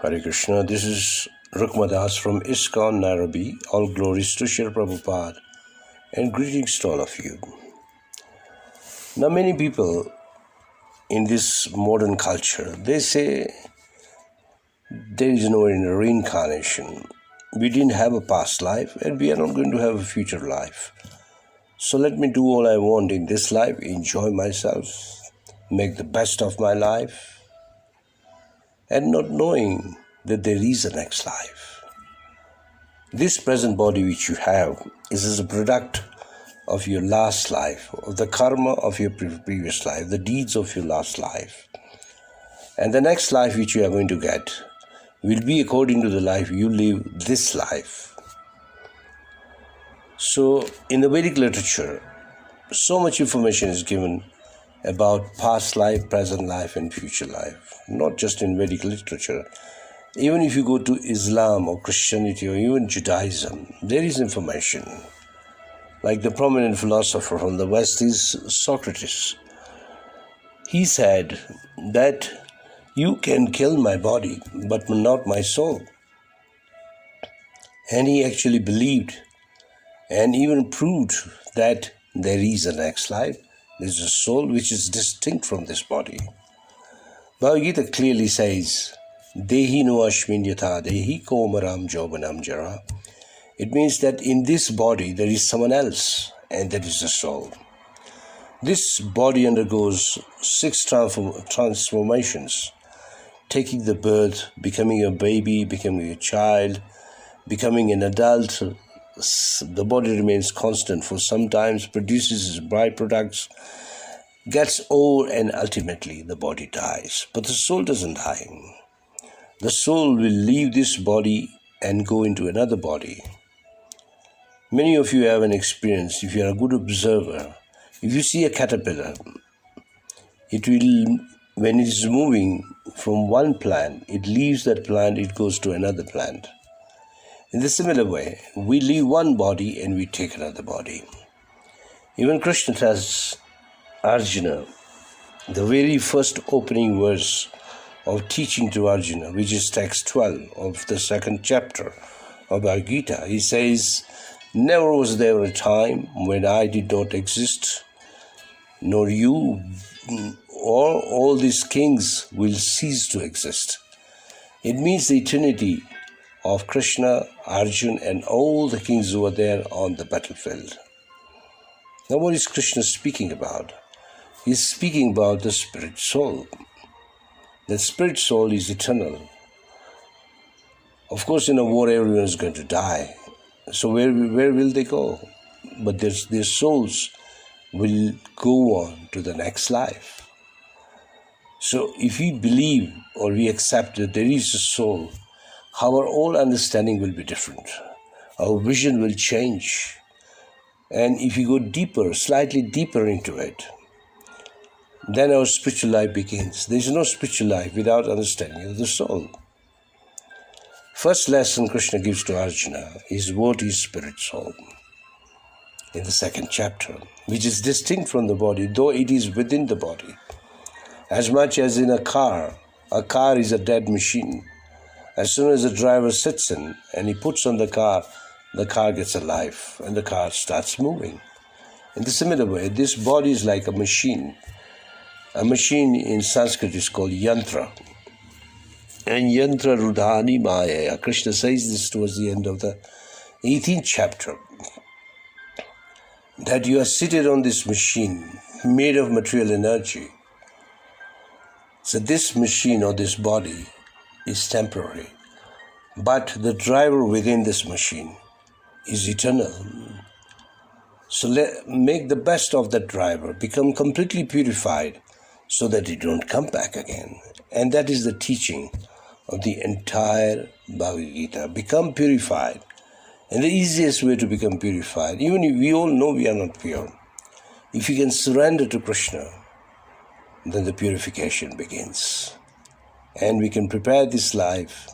Hare Krishna, this is Rukmadas from ISKCON Nairobi. All glories to Srila Prabhupada and greetings to all of you. Now many people in this modern culture, they say there is no reincarnation. We didn't have a past life and we are not going to have a future life. So let me do all I want in this life, enjoy myself, make the best of my life, and not knowing that there is a next life. This present body which you have is as a product of your last life, of the karma of your previous life, the deeds of your last life. And the next life which you are going to get will be according to the life you live this life. So in the Vedic literature, so much information is given about past life, present life and future life. Not just in Vedic literature. Even if you go to Islam or Christianity or even Judaism, there is information. Like the prominent philosopher from the West is Socrates. He said that you can kill my body, but not my soul. And he actually believed and even proved that there is a next life. There is a soul which is distinct from this body. Bhagavad Gita clearly says, Dehi no ashmin yatha dehi komaram jobanam jara. It means that in this body there is someone else, and that is the soul. This body undergoes 6 transformations, taking the birth, becoming a baby, becoming a child, becoming an adult. The body remains constant for some time, produces its byproducts, gets old, and ultimately the body dies. But the soul doesn't die. The soul will leave this body and go into another body. Many of you have an experience, if you are a good observer, if you see a caterpillar, it will, when it is moving from one plant, it leaves that plant, it goes to another plant. In the similar way, we leave one body and we take another body. Even Krishna tells Arjuna, the very first opening verse of teaching to Arjuna, which is text 12 of the 2nd chapter of Bhagavad Gita, he says, Never was there a time when I did not exist, nor you or all these kings will cease to exist. It means the eternity of Krishna, Arjuna, and all the kings who were there on the battlefield. Now what is Krishna speaking about? He is speaking about the spirit soul. The spirit soul is eternal. Of course, in a war, everyone is going to die. So where will they go? But their souls will go on to the next life. So if we believe or we accept that there is a soul, our whole understanding will be different. Our vision will change. And if you go deeper, slightly deeper into it, then our spiritual life begins. There is no spiritual life without understanding of the soul. First lesson Krishna gives to Arjuna is what is spirit soul in the 2nd chapter, which is distinct from the body, though it is within the body. As much as in a car is a dead machine. As soon as the driver sits in and he puts on the car gets alive and the car starts moving. In the similar way, this body is like a machine. A machine in Sanskrit is called yantra. And yantra rudhani maya. Krishna says this towards the end of the 18th chapter. That you are seated on this machine made of material energy. So this machine or this body is temporary. But the driver within this machine is eternal. So make the best of that driver. Become completely purified so that you don't come back again. And that is the teaching of the entire Bhagavad Gita. Become purified. And the easiest way to become purified, even if we all know we are not pure, if you can surrender to Krishna, then the purification begins. And we can prepare this life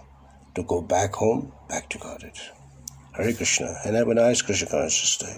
to go back home, back to Godhead. Hare Krishna, and have a nice Krishna conscious day.